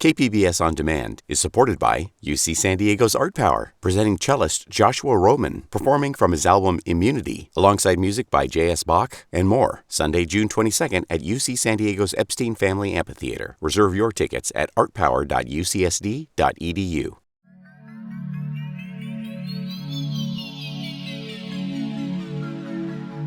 KPBS On Demand is supported by UC San Diego's Art Power, presenting cellist Joshua Roman, performing from his album Immunity, alongside music by J.S. Bach and more, Sunday, June 22nd at UC San Diego's Epstein Family Amphitheater. Reserve your tickets at artpower.ucsd.edu.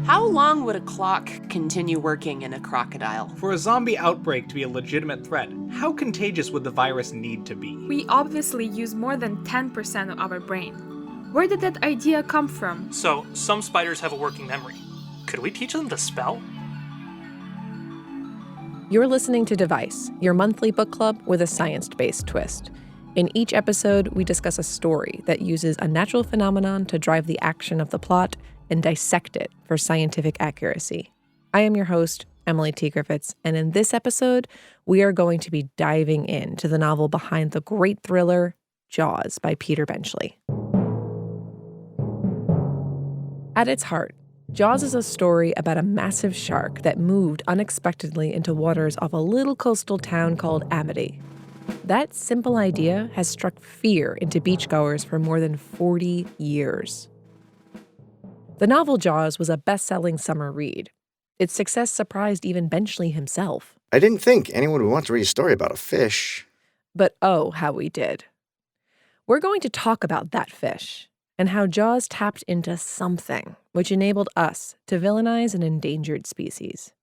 How long would a clock continue working in a crocodile? For a zombie outbreak to be a legitimate threat, how contagious would the virus need to be? We obviously use more than 10% of our brain. Where did that idea come from? So, some spiders have a working memory. Could we teach them to spell? You're listening to Device, your monthly book club with a science-based twist. In each episode, we discuss a story that uses a natural phenomenon to drive the action of the plot and dissect it for scientific accuracy. I am your host, Emily T. Griffiths, and in this episode, we are going to be diving into the novel behind the great thriller, Jaws by Peter Benchley. At its heart, Jaws is a story about a massive shark that moved unexpectedly into waters off a little coastal town called Amity. That simple idea has struck fear into beachgoers for more than 40 years. The novel Jaws was a best-selling summer read. Its success surprised even Benchley himself. I didn't think anyone would want to read a story about a fish. But oh, how we did. We're going to talk about that fish and how Jaws tapped into something which enabled us to villainize an endangered species.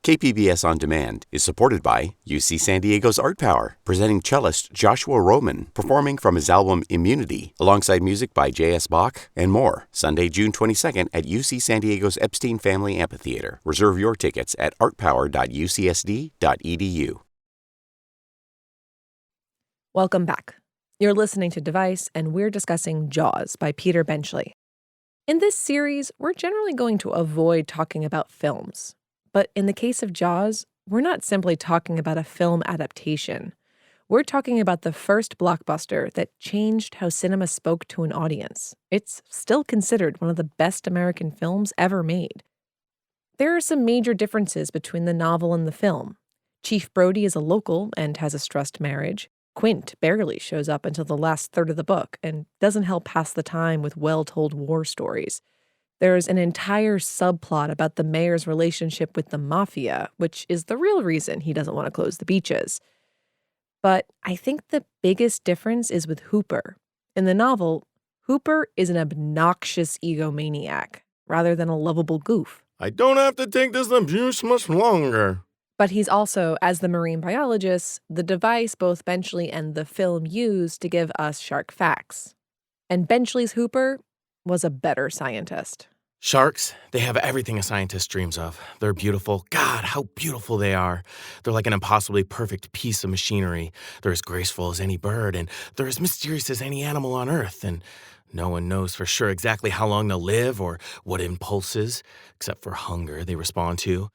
KPBS On Demand is supported by UC San Diego's Art Power, presenting cellist Joshua Roman, performing from his album Immunity, alongside music by J.S. Bach and more, Sunday, June 22nd at UC San Diego's Epstein Family Amphitheater. Reserve your tickets at artpower.ucsd.edu. Welcome back. You're listening to Device, and we're discussing Jaws by Peter Benchley. In this series, we're generally going to avoid talking about films. But in the case of Jaws, we're not simply talking about a film adaptation. We're talking about the first blockbuster that changed how cinema spoke to an audience. It's still considered one of the best American films ever made. There are some major differences between the novel and the film. Chief Brody is a local and has a stressed marriage. Quint barely shows up until the last third of the book and doesn't help pass the time with well-told war stories. There's an entire subplot about the mayor's relationship with the mafia, which is the real reason he doesn't want to close the beaches. But I think the biggest difference is with Hooper. In the novel, Hooper is an obnoxious egomaniac rather than a lovable goof. I don't have to take this abuse much longer. But he's also, as the marine biologist, the device both Benchley and the film used to give us shark facts. And Benchley's Hooper was a better scientist. Sharks, they have everything a scientist dreams of. They're beautiful. God, how beautiful they are. They're like an impossibly perfect piece of machinery. They're as graceful as any bird, and they're as mysterious as any animal on Earth. And no one knows for sure exactly how long they'll live or what impulses, except for hunger, they respond to.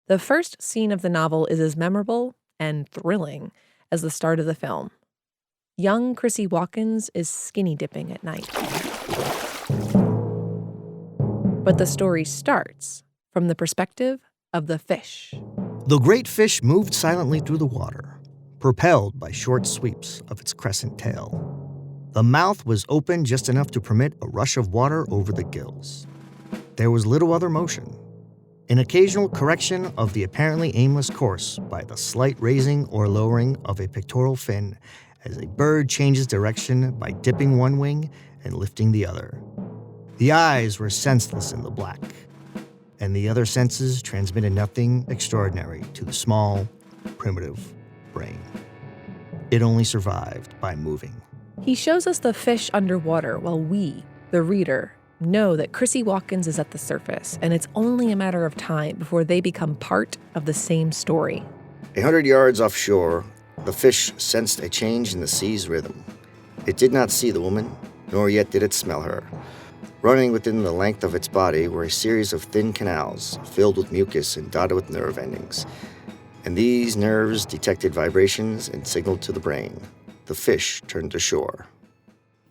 The first scene of the novel is as memorable and thrilling as the start of the film. Young Chrissy Watkins is skinny dipping at night. But the story starts from the perspective of the fish. The great fish moved silently through the water, propelled by short sweeps of its crescent tail. The mouth was open just enough to permit a rush of water over the gills. There was little other motion. An occasional correction of the apparently aimless course by the slight raising or lowering of a pectoral fin as a bird changes direction by dipping one wing and lifting the other. The eyes were senseless in the black, and the other senses transmitted nothing extraordinary to the small, primitive brain. It only survived by moving. He shows us the fish underwater while we, the reader, know that Chrissy Watkins is at the surface, and it's only a matter of time before they become part of the same story. 100 yards offshore, the fish sensed a change in the sea's rhythm. It did not see the woman, nor yet did it smell her. Running within the length of its body were a series of thin canals filled with mucus and dotted with nerve endings. And these nerves detected vibrations and signaled to the brain. The fish turned to shore.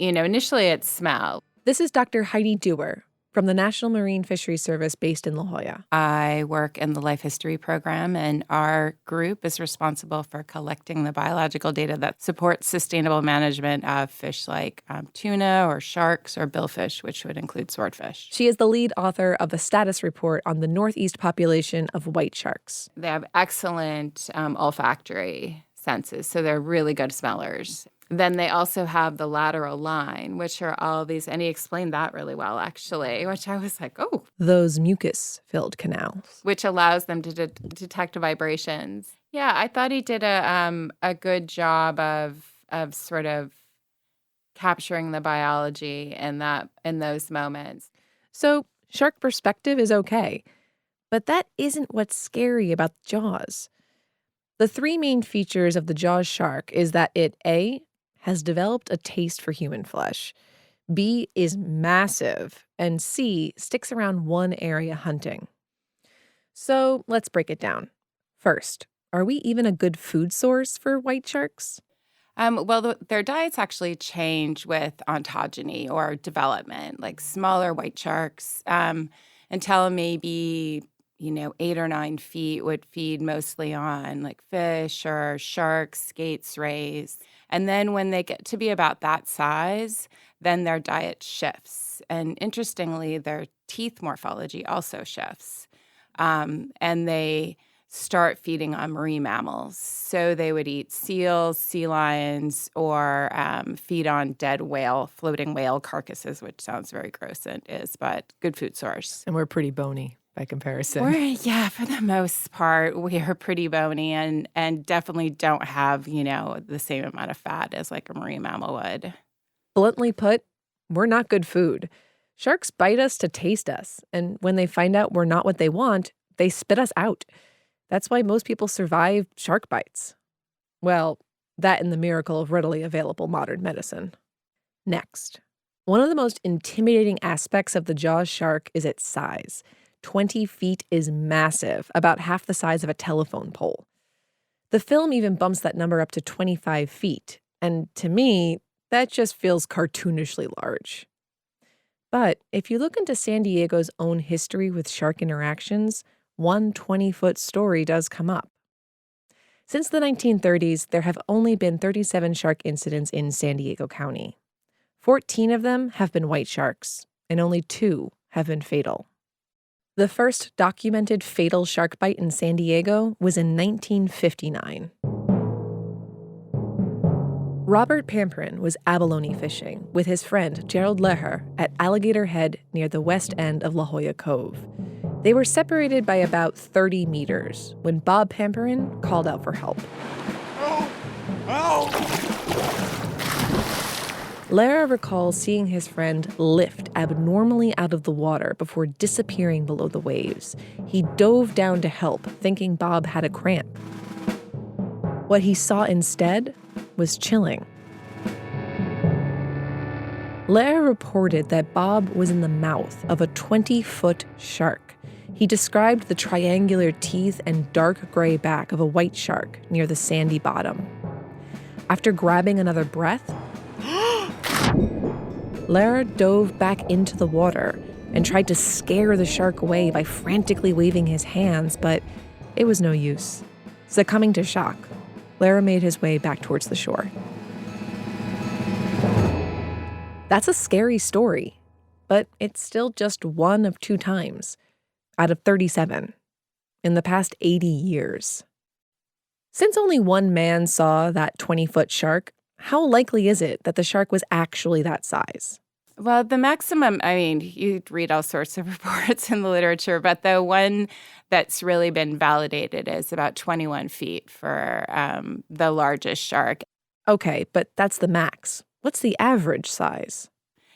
Initially it's smell. This is Dr. Heidi Dewar, from the National Marine Fisheries Service based in La Jolla. I work in the life history program, and our group is responsible for collecting the biological data that supports sustainable management of fish like tuna or sharks or billfish, which would include swordfish. She is the lead author of the status report on the northeast population of white sharks. They have excellent olfactory senses, so they're really good smellers. Then they also have the lateral line, which are all these, and he explained that really well, actually, which I was like, oh. Those mucus-filled canals. Which allows them to detect vibrations. Yeah, I thought he did a good job of sort of capturing the biology in those moments. So shark perspective is okay, but that isn't what's scary about Jaws. The three main features of the Jaws shark is that it, A, has developed a taste for human flesh, B, is massive, and C, sticks around one area hunting. So let's break it down. First, are we even a good food source for white sharks? Well, their diets actually change with ontogeny or development. Like smaller white sharks, until maybe 8 or 9 feet, would feed mostly on like fish or sharks, skates, rays. And then when they get to be about that size, then their diet shifts. And interestingly, their teeth morphology also shifts. And they start feeding on marine mammals. So they would eat seals, sea lions, or feed on dead floating whale carcasses, which sounds very gross and is, but good food source. And we're pretty bony by comparison. For the most part, we are pretty bony and definitely don't have, the same amount of fat as like a marine mammal would. Bluntly put, we're not good food. Sharks bite us to taste us, and when they find out we're not what they want, they spit us out. That's why most people survive shark bites. Well, that and the miracle of readily available modern medicine. Next, one of the most intimidating aspects of the Jaws shark is its size. 20 feet is massive, about half the size of a telephone pole. The film even bumps that number up to 25 feet, and to me, that just feels cartoonishly large. But if you look into San Diego's own history with shark interactions, one 20-foot story does come up. Since the 1930s, there have only been 37 shark incidents in San Diego County. 14 of them have been white sharks, and only 2 have been fatal. The first documented fatal shark bite in San Diego was in 1959. Robert Pamperin was abalone fishing with his friend Gerald Leher at Alligator Head near the west end of La Jolla Cove. They were separated by about 30 meters when Bob Pamperin called out for help. Lara recalls seeing his friend lift abnormally out of the water before disappearing below the waves. He dove down to help, thinking Bob had a cramp. What he saw instead was chilling. Lara reported that Bob was in the mouth of a 20-foot shark. He described the triangular teeth and dark gray back of a white shark near the sandy bottom. After grabbing another breath, Lara dove back into the water and tried to scare the shark away by frantically waving his hands, but it was no use. Succumbing to shock, Lara made his way back towards the shore. That's a scary story, but it's still just one of 2 times out of 37 in the past 80 years. Since only one man saw that 20-foot shark, how likely is it that the shark was actually that size? Well, the maximum, you read all sorts of reports in the literature, but the one that's really been validated is about 21 feet for the largest shark. Okay, but that's the max. What's the average size?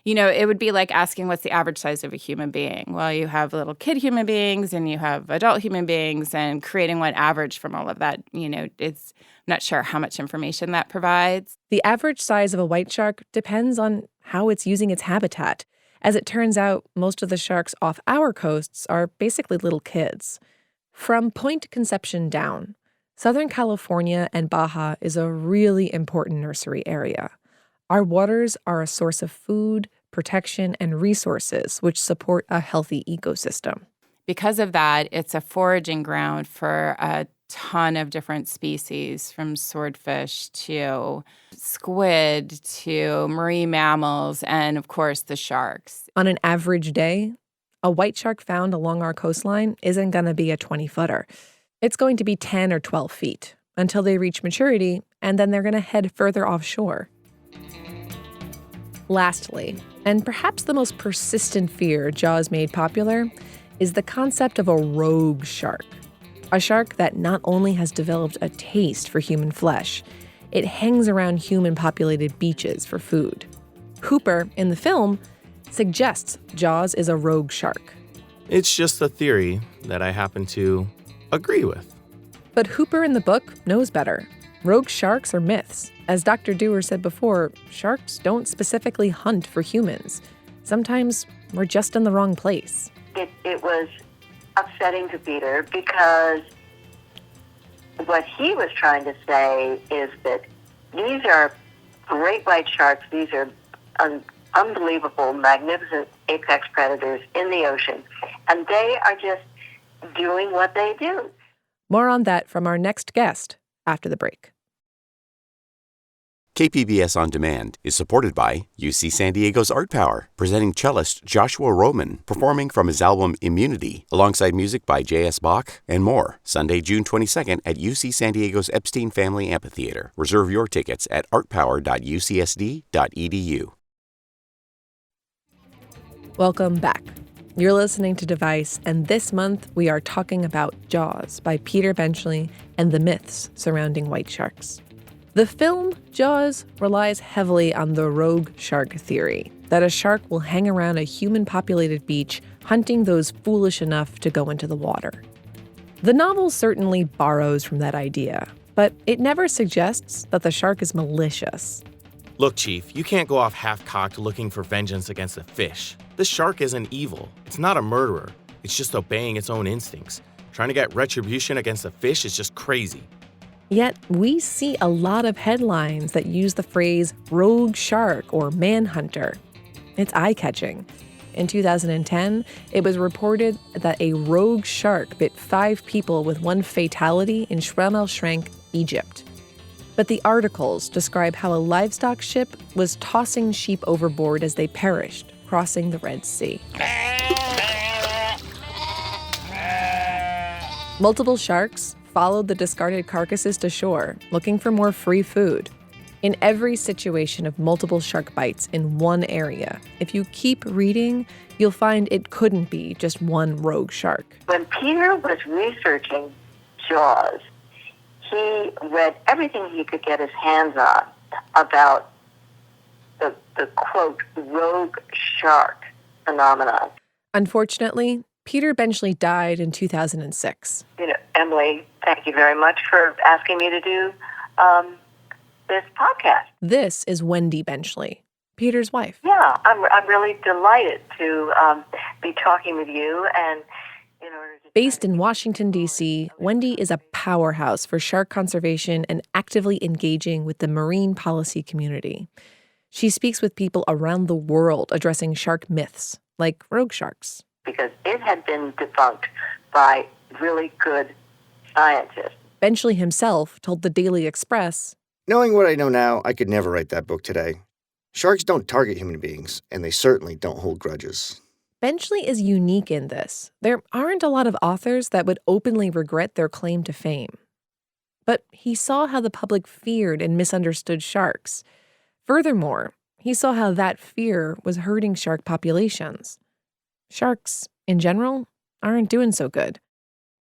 It would be like asking what's the average size of a human being. Well, you have little kid human beings and you have adult human beings, and creating one average from all of that, it's not sure how much information that provides. The average size of a white shark depends on how it's using its habitat. As it turns out, most of the sharks off our coasts are basically little kids. From Point Conception down, Southern California and Baja is a really important nursery area. Our waters are a source of food, protection, and resources which support a healthy ecosystem. Because of that, it's a foraging ground for a ton of different species, from swordfish to squid to marine mammals and, of course, the sharks. On an average day, a white shark found along our coastline isn't going to be a 20-footer. It's going to be 10 or 12 feet until they reach maturity, and then they're going to head further offshore. Lastly, and perhaps the most persistent fear Jaws made popular, is the concept of a rogue shark. A shark that not only has developed a taste for human flesh, it hangs around human-populated beaches for food. Hooper, in the film, suggests Jaws is a rogue shark. It's just a theory that I happen to agree with. But Hooper in the book knows better. Rogue sharks are myths. As Dr. Dewar said before, sharks don't specifically hunt for humans. Sometimes we're just in the wrong place. It was upsetting to Peter because what he was trying to say is that these are great white sharks. These are unbelievable, magnificent apex predators in the ocean, and they are just doing what they do. More on that from our next guest after the break. KPBS On Demand is supported by UC San Diego's Art Power, presenting cellist Joshua Roman, performing from his album Immunity, alongside music by J.S. Bach and more, Sunday, June 22nd at UC San Diego's Epstein Family Amphitheater. Reserve your tickets at artpower.ucsd.edu. Welcome back. You're listening to Device, and this month we are talking about Jaws by Peter Benchley and the myths surrounding white sharks. The film Jaws relies heavily on the rogue shark theory, that a shark will hang around a human-populated beach hunting those foolish enough to go into the water. The novel certainly borrows from that idea, but it never suggests that the shark is malicious. Look, Chief, you can't go off half-cocked looking for vengeance against a fish. This shark isn't evil. It's not a murderer. It's just obeying its own instincts. Trying to get retribution against a fish is just crazy. Yet, we see a lot of headlines that use the phrase rogue shark or manhunter. It's eye-catching. In 2010, it was reported that a rogue shark bit 5 people with 1 fatality in Sharm el-Sheikh, Egypt. But the articles describe how a livestock ship was tossing sheep overboard as they perished, crossing the Red Sea. Multiple sharks followed the discarded carcasses to shore, looking for more free food. In every situation of multiple shark bites in one area, if you keep reading, you'll find it couldn't be just one rogue shark. When Peter was researching Jaws, he read everything he could get his hands on about the quote, rogue shark phenomenon. Unfortunately, Peter Benchley died in 2006. Emily, thank you very much for asking me to do this podcast. This is Wendy Benchley, Peter's wife. Yeah, I'm really delighted to be talking with you. And based in Washington, D.C., Wendy is a powerhouse for shark conservation and actively engaging with the marine policy community. She speaks with people around the world addressing shark myths, like rogue sharks. Because it had been debunked by really good scientists. Benchley himself told the Daily Express, "Knowing what I know now, I could never write that book today. Sharks don't target human beings, and they certainly don't hold grudges." Benchley is unique in this. There aren't a lot of authors that would openly regret their claim to fame. But he saw how the public feared and misunderstood sharks. Furthermore, he saw how that fear was hurting shark populations. Sharks, in general, aren't doing so good.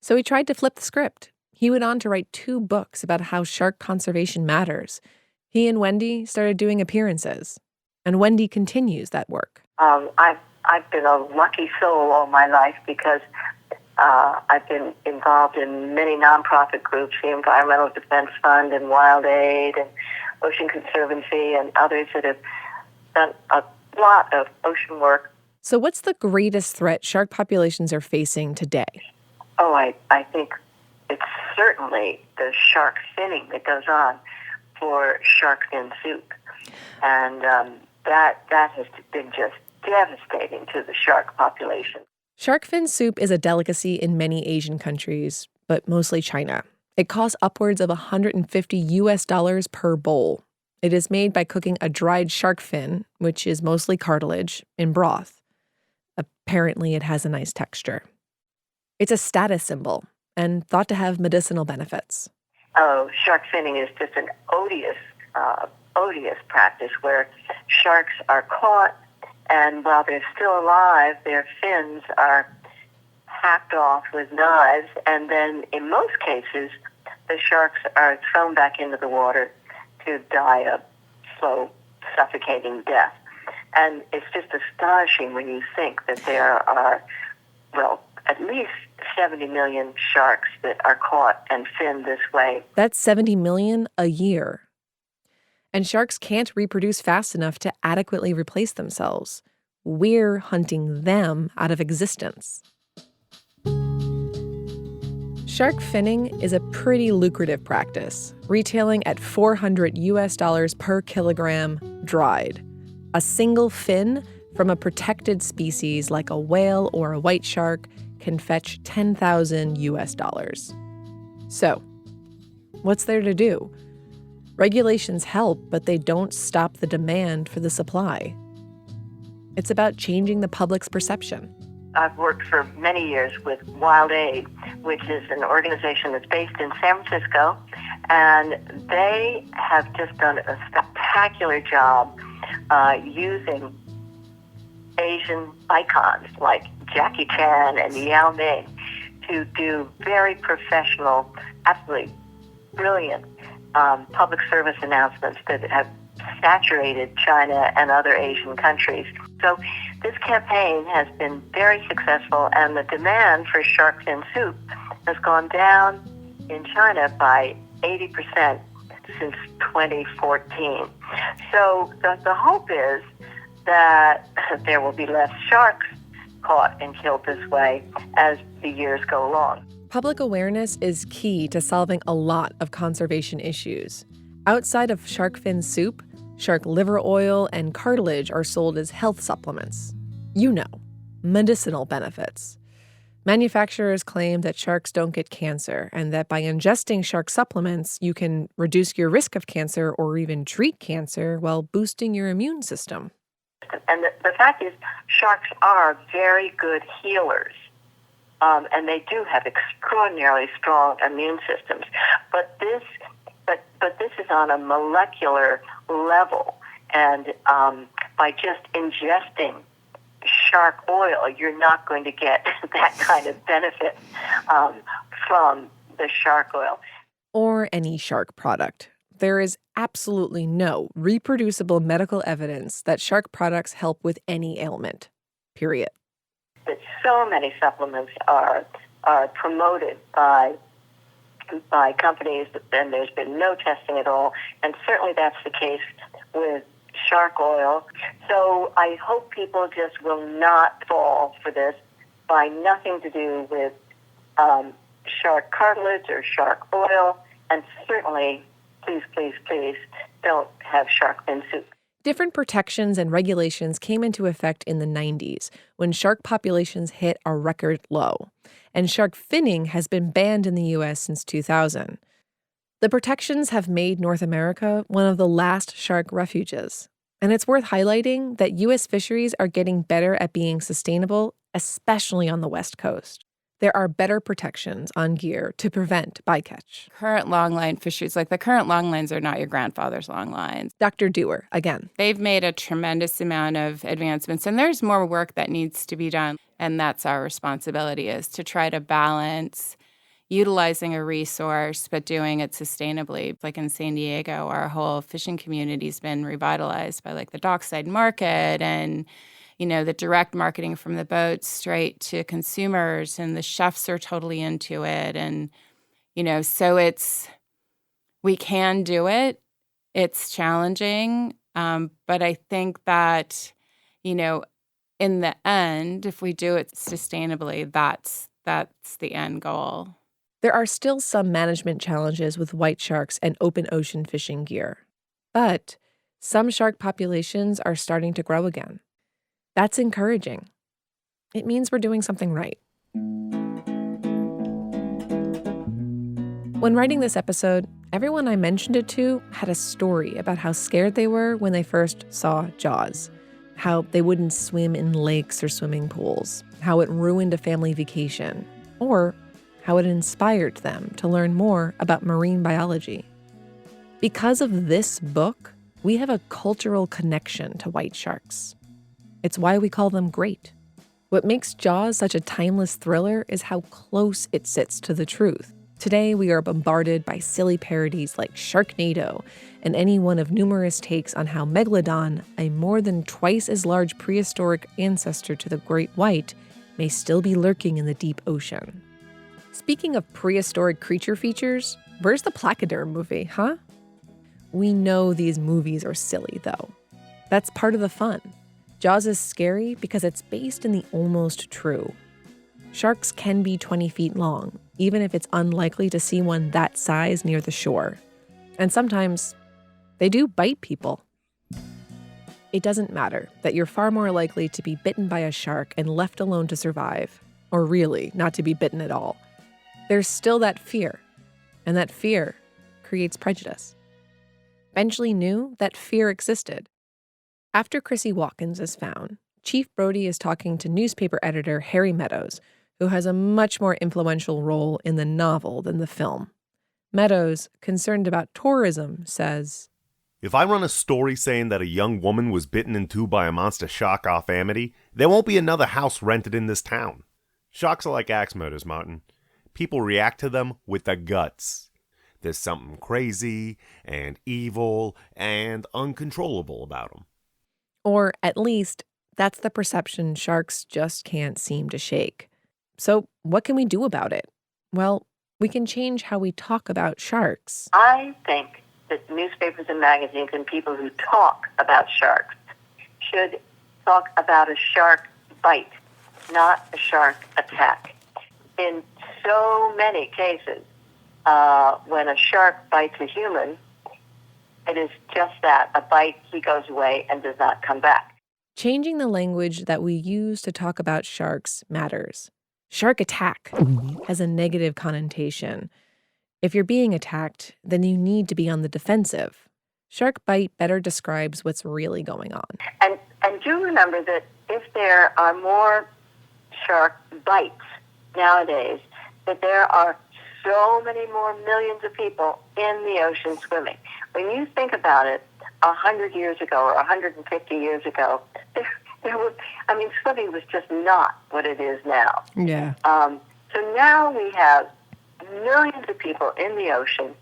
So he tried to flip the script. He went on to write 2 books about how shark conservation matters. He and Wendy started doing appearances, and Wendy continues that work. I've been a lucky soul all my life because I've been involved in many nonprofit groups, the Environmental Defense Fund and Wild Aid and Ocean Conservancy and others that have done a lot of ocean work. So what's the greatest threat shark populations are facing today? Oh, I think it's certainly the shark finning that goes on for shark fin soup. And that has been just devastating to the shark population. Shark fin soup is a delicacy in many Asian countries, but mostly China. It costs upwards of $150 per bowl. It is made by cooking a dried shark fin, which is mostly cartilage, in broth. Apparently, it has a nice texture. It's a status symbol and thought to have medicinal benefits. Oh, shark finning is just an odious practice where sharks are caught, and while they're still alive, their fins are hacked off with knives, and then in most cases, the sharks are thrown back into the water to die a slow, suffocating death. And it's just astonishing when you think that there are, well, at least 70 million sharks that are caught and finned this way. That's 70 million a year. And sharks can't reproduce fast enough to adequately replace themselves. We're hunting them out of existence. Shark finning is a pretty lucrative practice, retailing at $400 per kilogram dried. A single fin from a protected species like a whale or a white shark can fetch $10,000. So, what's there to do? Regulations help, but they don't stop the demand for the supply. It's about changing the public's perception. I've worked for many years with Wild Aid, which is an organization that's based in San Francisco, and they have just done a spectacular job using Asian icons like Jackie Chan and Yao Ming to do very professional, absolutely brilliant public service announcements that have saturated China and other Asian countries. So this campaign has been very successful, and the demand for shark fin soup has gone down in China by 80% since 2014. So the hope is that there will be less sharks caught and killed this way as the years go along. Public awareness is key to solving a lot of conservation issues. Outside of shark fin soup, shark liver oil and cartilage are sold as health supplements. You know, medicinal benefits. Manufacturers claim that sharks don't get cancer and that by ingesting shark supplements, you can reduce your risk of cancer or even treat cancer while boosting your immune system. And the fact is, sharks are very good healers. And they do have extraordinarily strong immune systems. But this is on a molecular level. And by just ingesting shark oil, you're not going to get that kind of benefit from the shark oil. Or any shark product. There is absolutely no reproducible medical evidence that shark products help with any ailment. Period. That so many supplements are promoted by companies, and there's been no testing at all, and certainly that's the case with shark oil. So I hope people just will not fall for this by nothing to do with shark cartilage or shark oil, and certainly, please, please, please, don't have shark fin soup. Different protections and regulations came into effect in the 90s when shark populations hit a record low, and shark finning has been banned in the U.S. since 2000. The protections have made North America one of the last shark refuges, and it's worth highlighting that U.S. fisheries are getting better at being sustainable, especially on the West Coast. There are better protections on gear to prevent bycatch. Current longline fisheries, like the current longlines are not your grandfather's longlines. Dr. Dewar, again. They've made a tremendous amount of advancements, and there's more work that needs to be done. And that's our responsibility, is to try to balance utilizing a resource, but doing it sustainably. Like in San Diego, our whole fishing community's been revitalized by like the dockside market and the direct marketing from the boats straight to consumers, and the chefs are totally into it. And, so we can do it. It's challenging. But I think that, in the end, if we do it sustainably, that's the end goal. There are still some management challenges with white sharks and open ocean fishing gear. But Some shark populations are starting to grow again. That's encouraging. It means we're doing something right. When writing this episode, everyone I mentioned it to had a story about how scared they were when they first saw Jaws, how they wouldn't swim in lakes or swimming pools, how it ruined a family vacation, or how it inspired them to learn more about marine biology. Because of this book, we have a cultural connection to white sharks. It's why we call them great. What makes Jaws such a timeless thriller is how close it sits to the truth. Today, we are bombarded by silly parodies like Sharknado and any one of numerous takes on how Megalodon, a more than twice as large prehistoric ancestor to the great white, may still be lurking in the deep ocean. Speaking of prehistoric creature features, where's the Placoderm movie, huh? We know these movies are silly, though. That's part of the fun. Jaws is scary because it's based in the almost true. Sharks can be 20 feet long, even if it's unlikely to see one that size near the shore. And sometimes, they do bite people. It doesn't matter that you're far more likely to be bitten by a shark and left alone to survive, or really not to be bitten at all. There's still that fear, and that fear creates prejudice. Benchley knew that fear existed. After Chrissy Watkins is found, Chief Brody is talking to newspaper editor Harry Meadows, who has a much more influential role in the novel than the film. Meadows, concerned about tourism, says, "If I run a story saying that a young woman was bitten in two by a monster shark off Amity, there won't be another house rented in this town. Sharks are like axe murders, Martin. People react to them with the guts. There's something crazy and evil and uncontrollable about them." Or at least, that's the perception sharks just can't seem to shake. So what can we do about it? Well, we can change how we talk about sharks. I think that newspapers and magazines and people who talk about sharks should talk about a shark bite, not a shark attack. In so many cases, when a shark bites a human, it is just that, a bite, he goes away and does not come back. Changing the language that we use to talk about sharks matters. Shark attack has a negative connotation. If you're being attacked, then you need to be on the defensive. Shark bite better describes what's really going on. And do remember that if there are more shark bites nowadays, that there are so many more millions of people in the ocean swimming. When you think about it, 100 years ago or 150 years ago, swimming was just not what it is now. Yeah. So now we have millions of people in the ocean,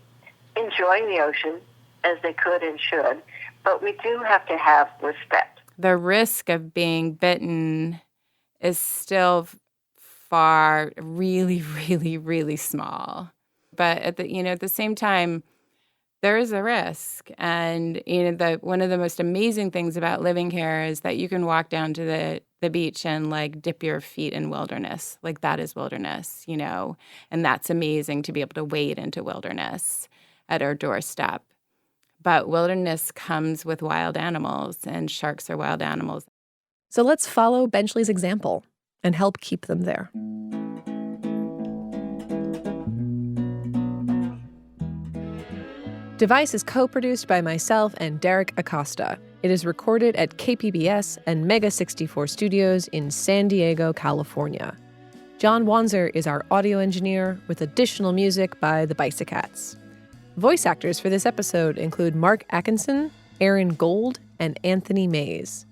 enjoying the ocean as they could and should, but we do have to have respect. The risk of being bitten is still far, really, really, really small. But at the same time, there is a risk. And one of the most amazing things about living here is that you can walk down to the beach and dip your feet in wilderness. That is wilderness, and that's amazing to be able to wade into wilderness at our doorstep. But wilderness comes with wild animals, and sharks are wild animals. So let's follow Benchley's example and help keep them there. Device is co-produced by myself and Derek Acosta. It is recorded at KPBS and Mega 64 Studios in San Diego, California. John Wanzer is our audio engineer, with additional music by the Bicicats. Voice actors for this episode include Mark Atkinson, Aaron Gold, and Anthony Mays.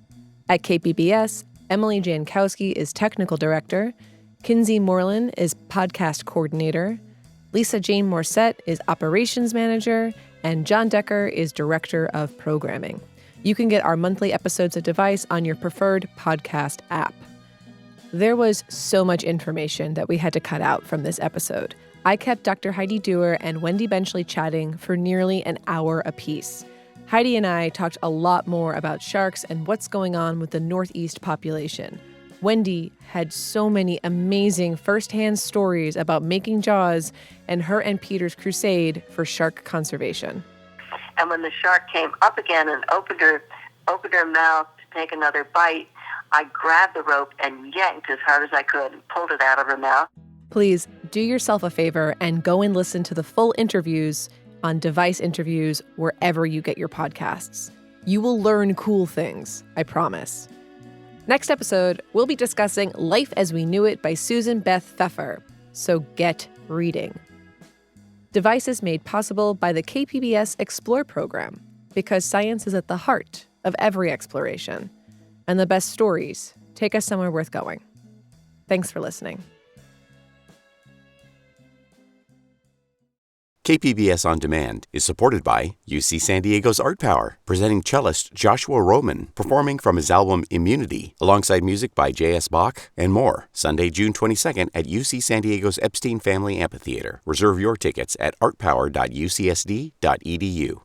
At KPBS, Emily Jankowski is technical director, Kinsey Moreland is podcast coordinator, Lisa Jane Morset is operations manager, and John Decker is director of programming. You can get our monthly episodes of Device on your preferred podcast app. There was so much information that we had to cut out from this episode. I kept Dr. Heidi Dewar and Wendy Benchley chatting for nearly an hour apiece. Heidi and I talked a lot more about sharks and what's going on with the Northeast population. Wendy had so many amazing firsthand stories about making Jaws and her and Peter's crusade for shark conservation. And when the shark came up again and opened her mouth to take another bite, I grabbed the rope and yanked as hard as I could and pulled it out of her mouth. Please do yourself a favor and go and listen to the full interviews on Device Interviews wherever you get your podcasts. You will learn cool things, I promise. Next episode, we'll be discussing Life as We Knew It by Susan Beth Pfeffer. So get reading. Device is made possible by the KPBS Explore program because science is at the heart of every exploration. And the best stories take us somewhere worth going. Thanks for listening. KPBS On Demand is supported by UC San Diego's Art Power, presenting cellist Joshua Roman, performing from his album Immunity, alongside music by J.S. Bach and more, Sunday, June 22nd at UC San Diego's Epstein Family Amphitheater. Reserve your tickets at artpower.ucsd.edu.